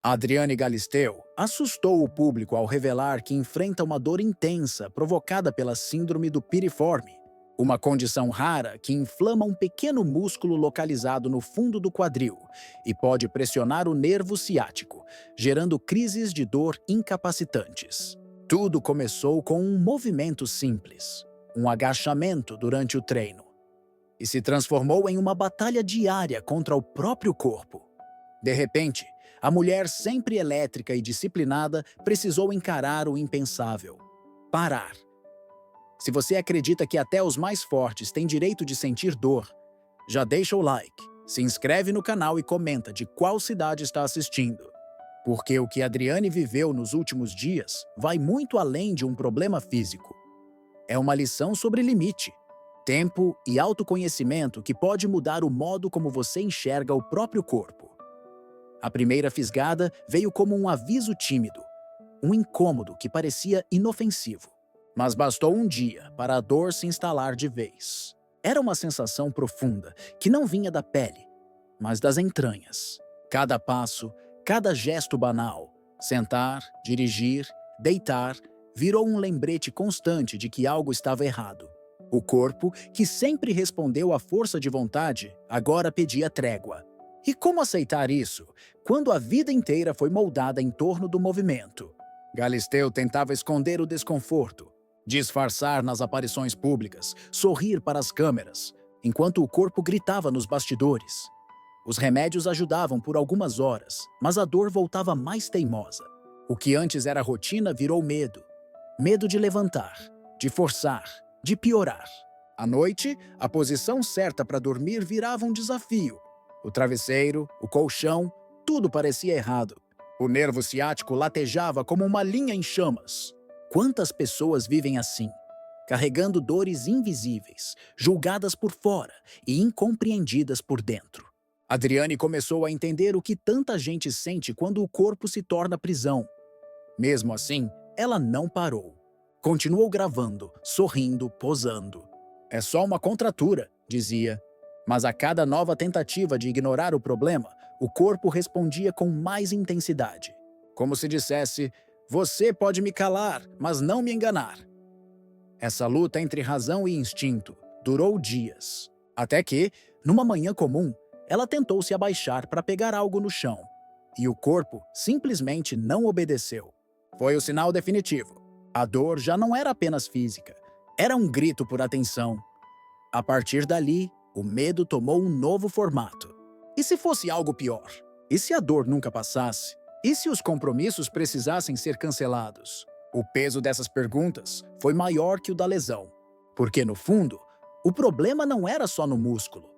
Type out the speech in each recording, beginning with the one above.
Adriane Galisteu assustou o público ao revelar que enfrenta uma dor intensa provocada pela síndrome do piriforme, uma condição rara que inflama um pequeno músculo localizado no fundo do quadril e pode pressionar o nervo ciático, gerando crises de dor incapacitantes. Tudo começou com um movimento simples, um agachamento durante o treino, e se transformou em uma batalha diária contra o próprio corpo. De repente, a mulher sempre elétrica e disciplinada precisou encarar o impensável: parar. Se você acredita que até os mais fortes têm direito de sentir dor, já deixa o like, se inscreve no canal e comenta de qual cidade está assistindo. Porque o que Adriane viveu nos últimos dias vai muito além de um problema físico. É uma lição sobre limite, tempo e autoconhecimento que pode mudar o modo como você enxerga o próprio corpo. A primeira fisgada veio como um aviso tímido, um incômodo que parecia inofensivo. Mas bastou um dia para a dor se instalar de vez. Era uma sensação profunda que não vinha da pele, mas das entranhas. Cada passo, cada gesto banal, sentar, dirigir, deitar, virou um lembrete constante de que algo estava errado. O corpo, que sempre respondeu à força de vontade, agora pedia trégua. E como aceitar isso, quando a vida inteira foi moldada em torno do movimento? Galisteu tentava esconder o desconforto, disfarçar nas aparições públicas, sorrir para as câmeras, enquanto o corpo gritava nos bastidores. Os remédios ajudavam por algumas horas, mas a dor voltava mais teimosa. O que antes era rotina virou medo. Medo de levantar, de forçar, de piorar. À noite, a posição certa para dormir virava um desafio. O travesseiro, o colchão, tudo parecia errado. O nervo ciático latejava como uma linha em chamas. Quantas pessoas vivem assim, carregando dores invisíveis, julgadas por fora e incompreendidas por dentro? Adriane começou a entender o que tanta gente sente quando o corpo se torna prisão. Mesmo assim, ela não parou. Continuou gravando, sorrindo, posando. É só uma contratura, dizia. Mas a cada nova tentativa de ignorar o problema, o corpo respondia com mais intensidade. Como se dissesse: você pode me calar, mas não me enganar. Essa luta entre razão e instinto durou dias. Até que, numa manhã comum, ela tentou se abaixar para pegar algo no chão. E o corpo simplesmente não obedeceu. Foi o sinal definitivo. A dor já não era apenas física. Era um grito por atenção. A partir dali, o medo tomou um novo formato. E se fosse algo pior? E se a dor nunca passasse? E se os compromissos precisassem ser cancelados? O peso dessas perguntas foi maior que o da lesão. Porque, no fundo, o problema não era só no músculo.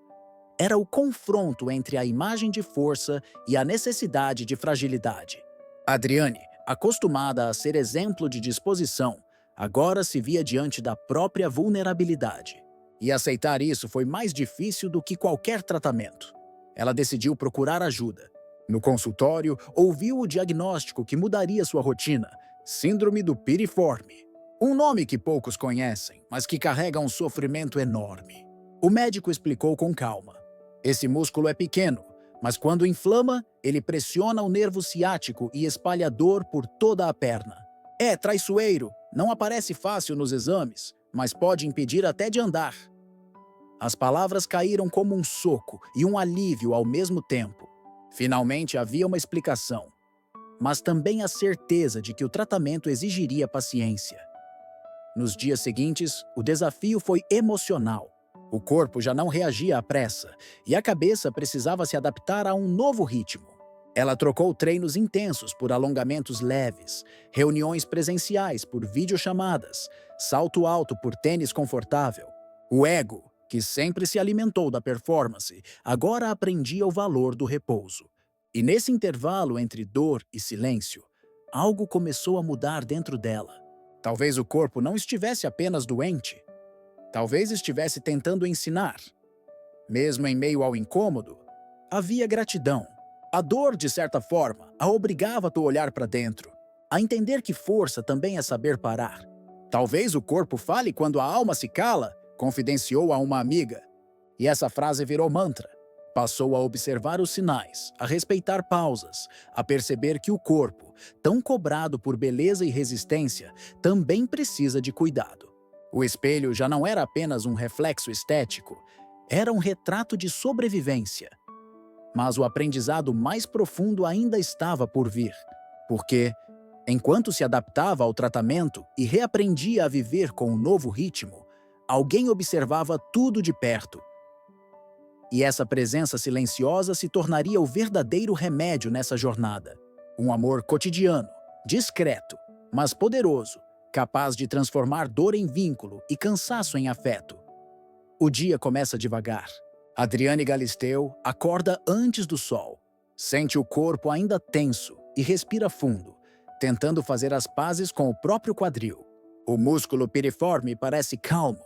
Era o confronto entre a imagem de força e a necessidade de fragilidade. Adriane, acostumada a ser exemplo de disposição, agora se via diante da própria vulnerabilidade. E aceitar isso foi mais difícil do que qualquer tratamento. Ela decidiu procurar ajuda. No consultório, ouviu o diagnóstico que mudaria sua rotina: síndrome do piriforme. Um nome que poucos conhecem, mas que carrega um sofrimento enorme. O médico explicou com calma: esse músculo é pequeno, mas quando inflama, ele pressiona o nervo ciático e espalha dor por toda a perna. É traiçoeiro, não aparece fácil nos exames, mas pode impedir até de andar. As palavras caíram como um soco e um alívio ao mesmo tempo. Finalmente havia uma explicação, mas também a certeza de que o tratamento exigiria paciência. Nos dias seguintes, o desafio foi emocional. O corpo já não reagia à pressa e a cabeça precisava se adaptar a um novo ritmo. Ela trocou treinos intensos por alongamentos leves, reuniões presenciais por videochamadas, salto alto por tênis confortável. O ego, que sempre se alimentou da performance, agora aprendia o valor do repouso. E nesse intervalo entre dor e silêncio, algo começou a mudar dentro dela. Talvez o corpo não estivesse apenas doente. Talvez estivesse tentando ensinar. Mesmo em meio ao incômodo, havia gratidão. A dor, de certa forma, a obrigava a olhar para dentro, a entender que força também é saber parar. Talvez o corpo fale quando a alma se cala, confidenciou a uma amiga. E essa frase virou mantra. Passou a observar os sinais, a respeitar pausas, a perceber que o corpo, tão cobrado por beleza e resistência, também precisa de cuidado. O espelho já não era apenas um reflexo estético, era um retrato de sobrevivência. Mas o aprendizado mais profundo ainda estava por vir, porque, enquanto se adaptava ao tratamento e reaprendia a viver com um novo ritmo, alguém observava tudo de perto. E essa presença silenciosa se tornaria o verdadeiro remédio nessa jornada. Um amor cotidiano, discreto, mas poderoso, capaz de transformar dor em vínculo e cansaço em afeto. O dia começa devagar. Adriane Galisteu acorda antes do sol, sente o corpo ainda tenso e respira fundo, tentando fazer as pazes com o próprio quadril. O músculo piriforme parece calmo,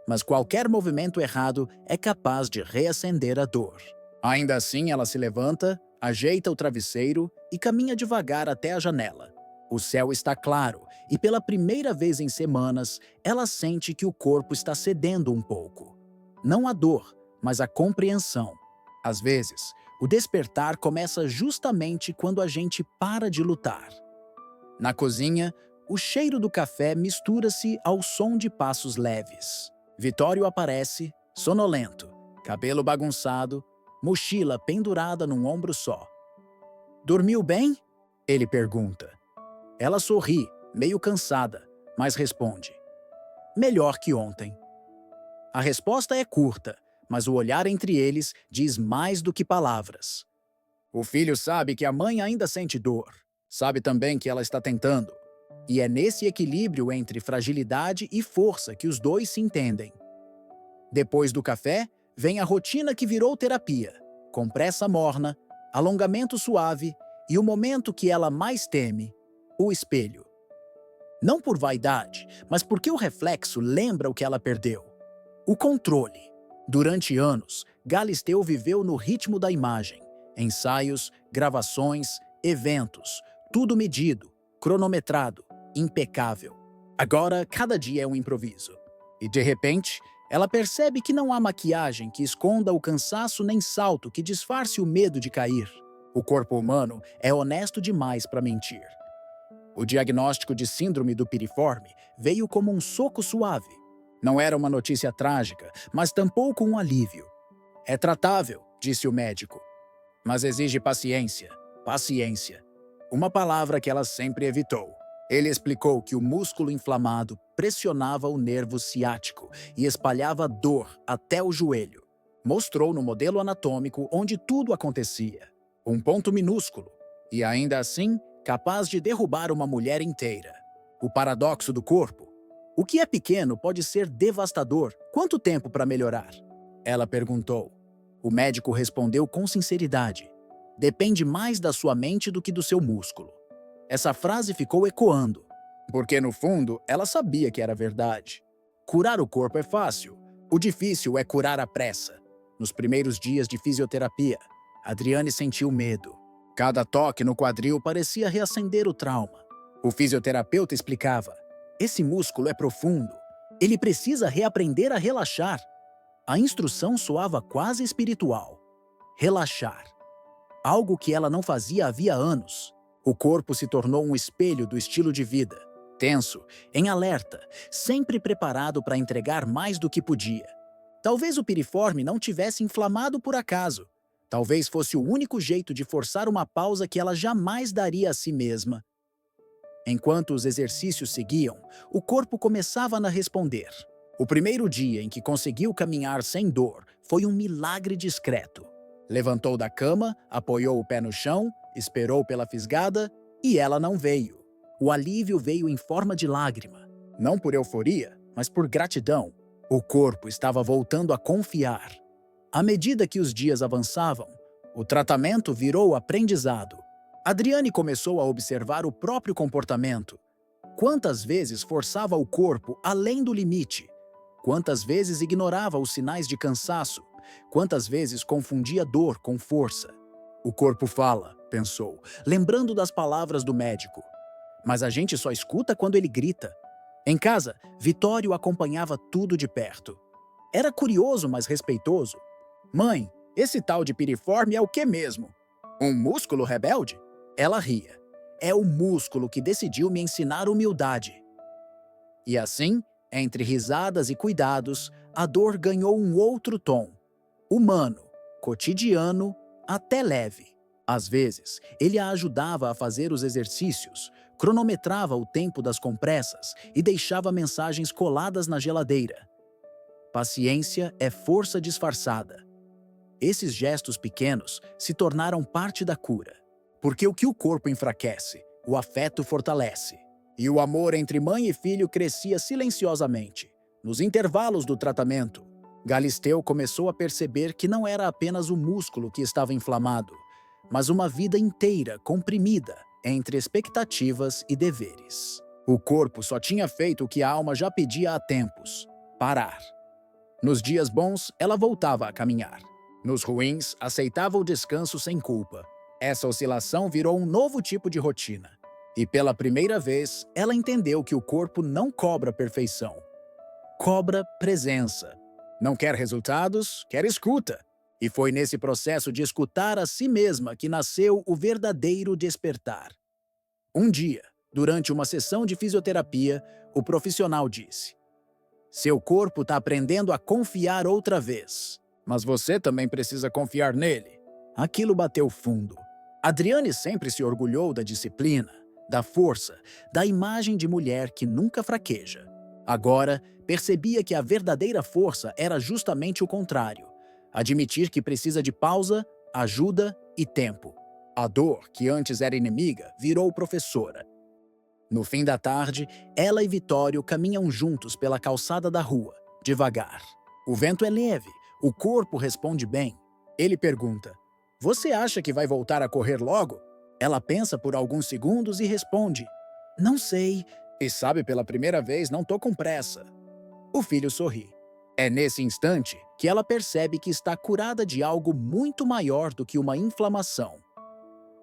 mas qualquer movimento errado é capaz de reacender a dor. Ainda assim, ela se levanta, ajeita o travesseiro e caminha devagar até a janela. O céu está claro e, pela primeira vez em semanas, ela sente que o corpo está cedendo um pouco. Não a dor, mas a compreensão. Às vezes, o despertar começa justamente quando a gente para de lutar. Na cozinha, o cheiro do café mistura-se ao som de passos leves. Vitório aparece, sonolento, cabelo bagunçado, mochila pendurada num ombro só. "Dormiu bem?" ele pergunta. Ela sorri, meio cansada, mas responde: "Melhor que ontem." A resposta é curta, mas o olhar entre eles diz mais do que palavras. O filho sabe que a mãe ainda sente dor, sabe também que ela está tentando. E é nesse equilíbrio entre fragilidade e força que os dois se entendem. Depois do café, vem a rotina que virou terapia: compressa morna, alongamento suave e o momento que ela mais teme, o espelho. Não por vaidade, mas porque o reflexo lembra o que ela perdeu. O controle. Durante anos, Galisteu viveu no ritmo da imagem. Ensaios, gravações, eventos, tudo medido, cronometrado, impecável. Agora, cada dia é um improviso. E, de repente, ela percebe que não há maquiagem que esconda o cansaço nem salto que disfarce o medo de cair. O corpo humano é honesto demais para mentir. O diagnóstico de síndrome do piriforme veio como um soco suave. Não era uma notícia trágica, mas tampouco um alívio. "É tratável", disse o médico. "Mas exige paciência. Paciência." Uma palavra que ela sempre evitou. Ele explicou que o músculo inflamado pressionava o nervo ciático e espalhava dor até o joelho. Mostrou no modelo anatômico onde tudo acontecia. Um ponto minúsculo, e ainda assim capaz de derrubar uma mulher inteira. O paradoxo do corpo. O que é pequeno pode ser devastador. Quanto tempo para melhorar? Ela perguntou. O médico respondeu com sinceridade. Depende mais da sua mente do que do seu músculo. Essa frase ficou ecoando, porque no fundo ela sabia que era verdade. Curar o corpo é fácil. O difícil é curar à pressa. Nos primeiros dias de fisioterapia, Adriane sentiu medo. Cada toque no quadril parecia reacender o trauma. O fisioterapeuta explicava: "Esse músculo é profundo. Ele precisa reaprender a relaxar." A instrução soava quase espiritual. Relaxar. Algo que ela não fazia havia anos. O corpo se tornou um espelho do estilo de vida. Tenso, em alerta, sempre preparado para entregar mais do que podia. Talvez o piriforme não tivesse inflamado por acaso. Talvez fosse o único jeito de forçar uma pausa que ela jamais daria a si mesma. Enquanto os exercícios seguiam, o corpo começava a responder. O primeiro dia em que conseguiu caminhar sem dor foi um milagre discreto. Levantou da cama, apoiou o pé no chão, esperou pela fisgada e ela não veio. O alívio veio em forma de lágrima. Não por euforia, mas por gratidão. O corpo estava voltando a confiar. À medida que os dias avançavam, o tratamento virou aprendizado. Adriane começou a observar o próprio comportamento. Quantas vezes forçava o corpo além do limite? Quantas vezes ignorava os sinais de cansaço? Quantas vezes confundia dor com força? O corpo fala, pensou, lembrando das palavras do médico. Mas a gente só escuta quando ele grita. Em casa, Vitório acompanhava tudo de perto. Era curioso, mas respeitoso. "Mãe, Esse tal de piriforme é o que mesmo? Um músculo rebelde? Ela ria. É o músculo que decidiu me ensinar humildade. E assim, entre risadas e cuidados, a dor ganhou um outro tom. Humano, cotidiano, até leve. Às vezes, ele a ajudava a fazer os exercícios, cronometrava o tempo das compressas e deixava mensagens coladas na geladeira. Paciência é força disfarçada. Esses gestos pequenos se tornaram parte da cura. Porque o que o corpo enfraquece, o afeto fortalece. E o amor entre mãe e filho crescia silenciosamente. Nos intervalos do tratamento, Galisteu começou a perceber que não era apenas o músculo que estava inflamado, mas uma vida inteira comprimida entre expectativas e deveres. O corpo só tinha feito o que a alma já pedia há tempos: parar. Nos dias bons, ela voltava a caminhar. Nos ruins, aceitava o descanso sem culpa. Essa oscilação virou um novo tipo de rotina. E pela primeira vez, ela entendeu que o corpo não cobra perfeição. Cobra presença. Não quer resultados, quer escuta. E foi nesse processo de escutar a si mesma que nasceu o verdadeiro despertar. Um dia, durante uma sessão de fisioterapia, o profissional disse: "Seu corpo está aprendendo a confiar outra vez, mas você também precisa confiar nele." Aquilo bateu fundo. Adriane sempre se orgulhou da disciplina, da força, da imagem de mulher que nunca fraqueja. Agora, percebia que a verdadeira força era justamente o contrário: admitir que precisa de pausa, ajuda e tempo. A dor, que antes era inimiga, virou professora. No fim da tarde, ela e Vitório caminham juntos pela calçada da rua, devagar. O vento é leve, o corpo responde bem. Ele pergunta: "Você acha que vai voltar a correr logo?" Ela pensa por alguns segundos e responde: "Não sei." E sabe, pela primeira vez, não tô com pressa. O filho sorri. É nesse instante que ela percebe que está curada de algo muito maior do que uma inflamação.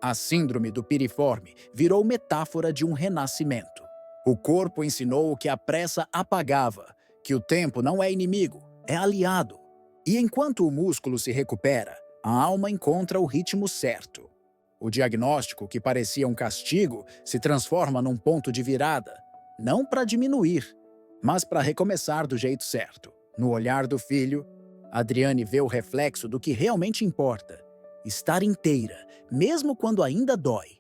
A síndrome do piriforme virou metáfora de um renascimento. O corpo ensinou que a pressa apagava, que o tempo não é inimigo, é aliado. E enquanto o músculo se recupera, a alma encontra o ritmo certo. O diagnóstico, que parecia um castigo, se transforma num ponto de virada, não para diminuir, mas para recomeçar do jeito certo. No olhar do filho, Adriane vê o reflexo do que realmente importa: estar inteira, mesmo quando ainda dói.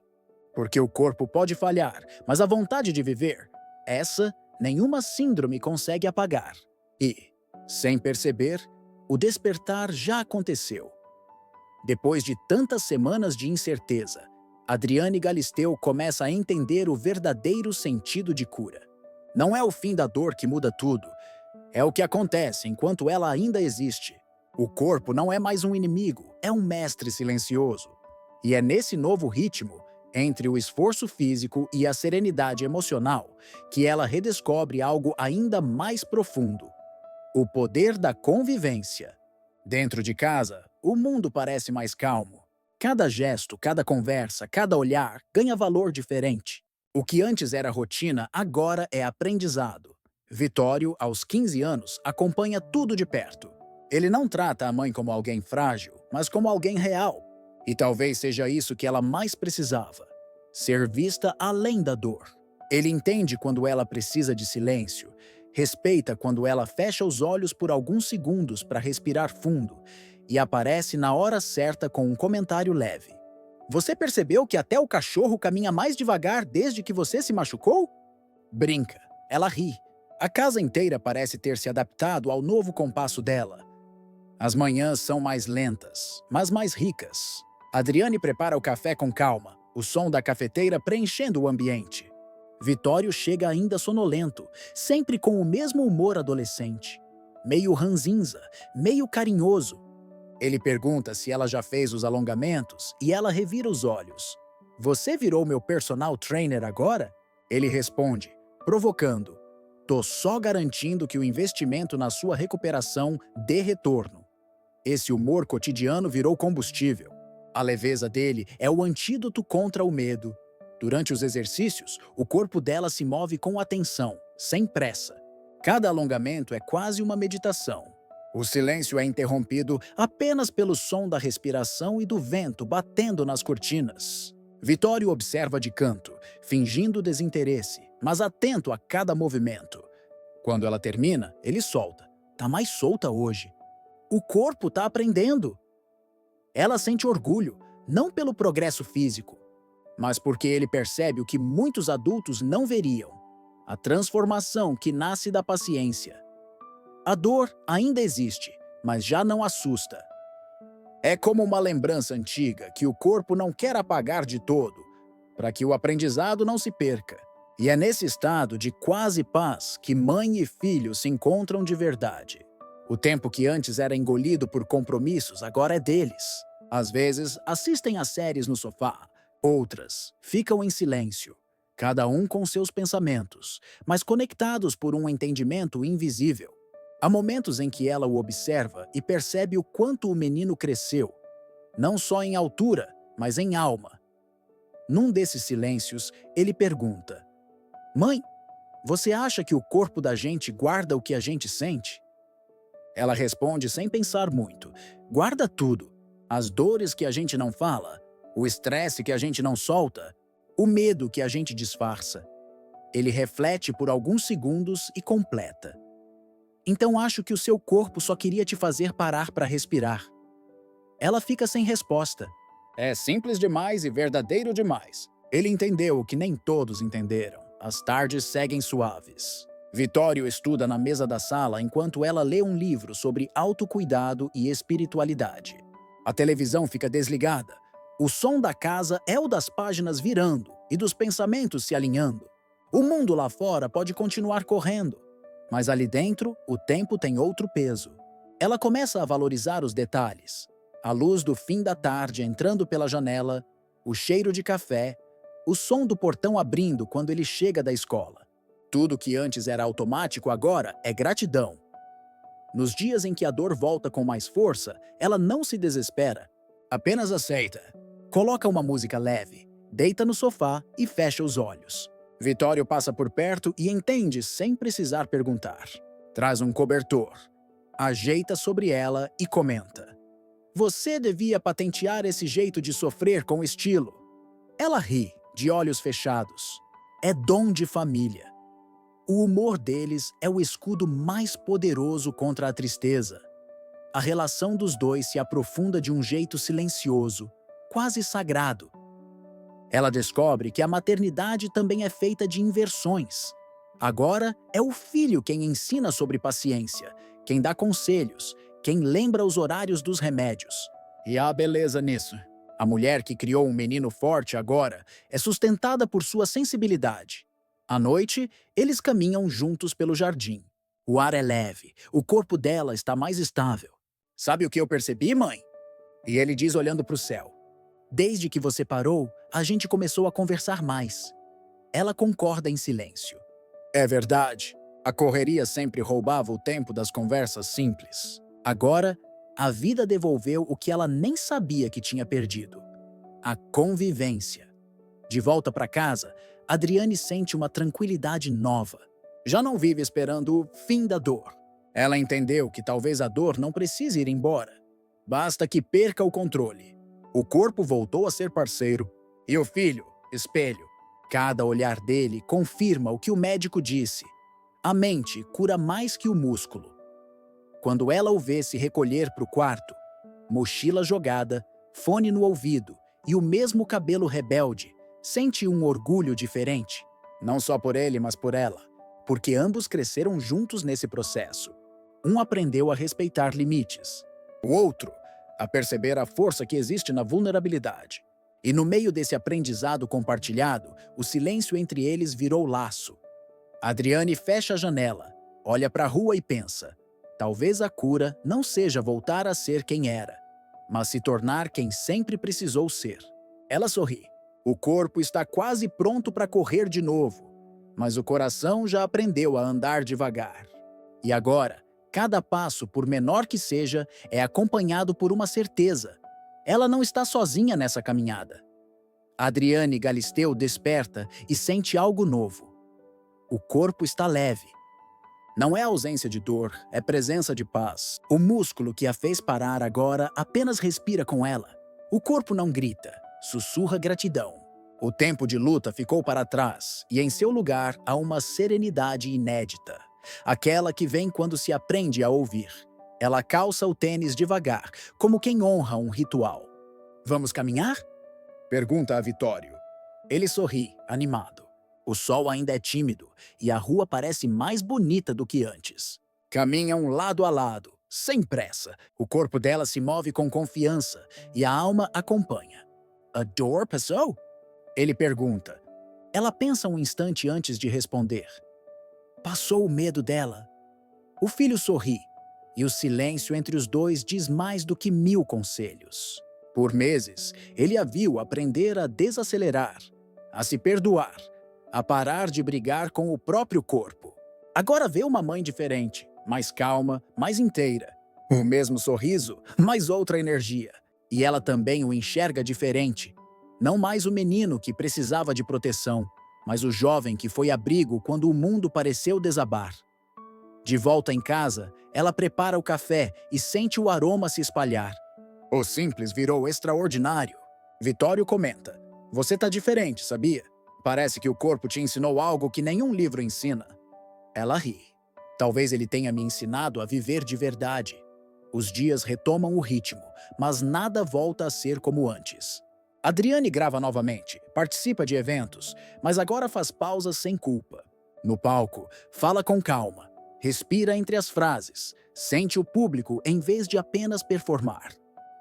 Porque o corpo pode falhar, mas a vontade de viver, essa nenhuma síndrome consegue apagar. E, sem perceber, o despertar já aconteceu. Depois de tantas semanas de incerteza, Adriane Galisteu começa a entender o verdadeiro sentido de cura. Não é o fim da dor que muda tudo, é o que acontece enquanto ela ainda existe. O corpo não é mais um inimigo, é um mestre silencioso. E é nesse novo ritmo, entre o esforço físico e a serenidade emocional, que ela redescobre algo ainda mais profundo: o poder da convivência. Dentro de casa, o mundo parece mais calmo. Cada gesto, cada conversa, cada olhar ganha valor diferente. O que antes era rotina, agora é aprendizado. Vitório, aos 15 anos, acompanha tudo de perto. Ele não trata a mãe como alguém frágil, mas como alguém real. E talvez seja isso que ela mais precisava: ser vista além da dor. Ele entende quando ela precisa de silêncio, respeita quando ela fecha os olhos por alguns segundos para respirar fundo e aparece na hora certa com um comentário leve: "Você percebeu que até o cachorro caminha mais devagar desde que você se machucou?" Brinca, ela ri. A casa inteira parece ter se adaptado ao novo compasso dela. As manhãs são mais lentas, mas mais ricas. Adriane prepara o café com calma, o som da cafeteira preenchendo o ambiente. Vitório chega ainda sonolento, sempre com o mesmo humor adolescente. Meio ranzinza, meio carinhoso. Ele pergunta se ela já fez os alongamentos e ela revira os olhos. "Você virou meu personal trainer agora?" Ele responde, provocando: "Tô só garantindo que o investimento na sua recuperação dê retorno." Esse humor cotidiano virou combustível. A leveza dele é o antídoto contra o medo. Durante os exercícios, o corpo dela se move com atenção, sem pressa. Cada alongamento é quase uma meditação. O silêncio é interrompido apenas pelo som da respiração e do vento batendo nas cortinas. Vitório observa de canto, fingindo desinteresse, mas atento a cada movimento. Quando ela termina, ele solta. Tá mais solta hoje. O corpo tá aprendendo. Ela sente orgulho, não pelo progresso físico, mas porque ele percebe o que muitos adultos não veriam: a transformação que nasce da paciência. A dor ainda existe, mas já não assusta. É como uma lembrança antiga que o corpo não quer apagar de todo, para que o aprendizado não se perca. E é nesse estado de quase paz que mãe e filho se encontram de verdade. O tempo que antes era engolido por compromissos agora é deles. Às vezes, assistem a séries no sofá, outras ficam em silêncio, cada um com seus pensamentos, mas conectados por um entendimento invisível. Há momentos em que ela o observa e percebe o quanto o menino cresceu, não só em altura, mas em alma. Num desses silêncios, ele pergunta: "Mãe, você acha que o corpo da gente guarda o que a gente sente?" Ela responde sem pensar muito: "Guarda tudo. As dores que a gente não fala, o estresse que a gente não solta, o medo que a gente disfarça." Ele reflete por alguns segundos e completa: "Então acho que o seu corpo só queria te fazer parar para respirar." Ela fica sem resposta. É simples demais e verdadeiro demais. Ele entendeu o que nem todos entenderam. As tardes seguem suaves. Vitório estuda na mesa da sala enquanto ela lê um livro sobre autocuidado e espiritualidade. A televisão fica desligada. O som da casa é o das páginas virando e dos pensamentos se alinhando. O mundo lá fora pode continuar correndo, mas ali dentro o tempo tem outro peso. Ela começa a valorizar os detalhes: a luz do fim da tarde entrando pela janela, o cheiro de café, o som do portão abrindo quando ele chega da escola. Tudo que antes era automático agora é gratidão. Nos dias em que a dor volta com mais força, ela não se desespera, apenas aceita. Coloca uma música leve, deita no sofá e fecha os olhos. Vitório passa por perto e entende sem precisar perguntar. Traz um cobertor, ajeita sobre ela e comenta: "Você devia patentear esse jeito de sofrer com estilo." Ela ri, de olhos fechados. É dom de família. O humor deles é o escudo mais poderoso contra a tristeza. A relação dos dois se aprofunda de um jeito silencioso, quase sagrado. Ela descobre que a maternidade também é feita de inversões. Agora é o filho quem ensina sobre paciência, quem dá conselhos, quem lembra os horários dos remédios. E há beleza nisso. A mulher que criou um menino forte agora é sustentada por sua sensibilidade. À noite, eles caminham juntos pelo jardim. O ar é leve, o corpo dela está mais estável. "Sabe o que eu percebi, mãe?" E ele diz olhando para o céu: "Desde que você parou, a gente começou a conversar mais." Ela concorda em silêncio. É verdade. A correria sempre roubava o tempo das conversas simples. Agora, a vida devolveu o que ela nem sabia que tinha perdido: a convivência. De volta para casa, Adriane sente uma tranquilidade nova. Já não vive esperando o fim da dor. Ela entendeu que talvez a dor não precise ir embora. Basta que perca o controle. O corpo voltou a ser parceiro. E o filho, espelho. Cada olhar dele confirma o que o médico disse: a mente cura mais que o músculo. Quando ela o vê se recolher para o quarto, mochila jogada, fone no ouvido e o mesmo cabelo rebelde, sente um orgulho diferente. Não só por ele, mas por ela. Porque ambos cresceram juntos nesse processo. Um aprendeu a respeitar limites. O outro, a perceber a força que existe na vulnerabilidade. E no meio desse aprendizado compartilhado, o silêncio entre eles virou laço. Adriane fecha a janela, olha para a rua e pensa: talvez a cura não seja voltar a ser quem era, mas se tornar quem sempre precisou ser. Ela sorri. O corpo está quase pronto para correr de novo, mas o coração já aprendeu a andar devagar. E agora, cada passo, por menor que seja, é acompanhado por uma certeza: ela não está sozinha nessa caminhada. Adriane Galisteu desperta e sente algo novo. O corpo está leve. Não é ausência de dor, é presença de paz. O músculo que a fez parar agora apenas respira com ela. O corpo não grita, sussurra gratidão. O tempo de luta ficou para trás e em seu lugar há uma serenidade inédita. Aquela que vem quando se aprende a ouvir. Ela calça o tênis devagar, como quem honra um ritual. Vamos caminhar? Pergunta a Vitório. Ele sorri, animado. O sol ainda é tímido e a rua parece mais bonita do que antes. Caminham lado a lado, sem pressa. O corpo dela se move com confiança e a alma acompanha. A dor passou? Ele pergunta. Ela pensa um instante antes de responder. Passou o medo dela. O filho sorri, e o silêncio entre os dois diz mais do que 1000 conselhos. Por meses, ele a viu aprender a desacelerar, a se perdoar, a parar de brigar com o próprio corpo. Agora vê uma mãe diferente, mais calma, mais inteira. O mesmo sorriso, mas outra energia. E ela também o enxerga diferente. Não mais o menino que precisava de proteção, mas o jovem que foi abrigo quando o mundo pareceu desabar. De volta em casa, ela prepara o café e sente o aroma se espalhar. O simples virou extraordinário. Vitório comenta. Você tá diferente, sabia? Parece que o corpo te ensinou algo que nenhum livro ensina. Ela ri. Talvez ele tenha me ensinado a viver de verdade. Os dias retomam o ritmo, mas nada volta a ser como antes. Adriane grava novamente, participa de eventos, mas agora faz pausas sem culpa. No palco, fala com calma, respira entre as frases, sente o público em vez de apenas performar.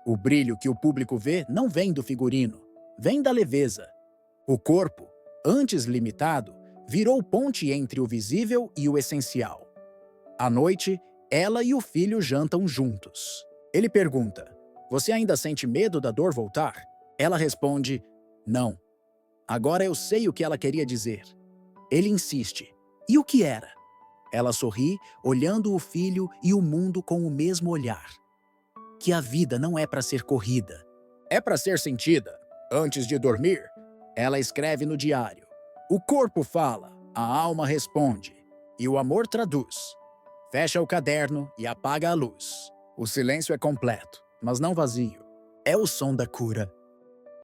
O brilho que o público vê não vem do figurino, vem da leveza. O corpo, antes limitado, virou ponte entre o visível e o essencial. À noite, ela e o filho jantam juntos. Ele pergunta, você ainda sente medo da dor voltar? Ela responde, não. Agora eu sei o que ela queria dizer. Ele insiste, e o que era? Ela sorri, olhando o filho e o mundo com o mesmo olhar. Que a vida não é para ser corrida. É para ser sentida. Antes de dormir, ela escreve no diário. O corpo fala, a alma responde, e o amor traduz. Fecha o caderno e apaga a luz. O silêncio é completo, mas não vazio. É o som da cura.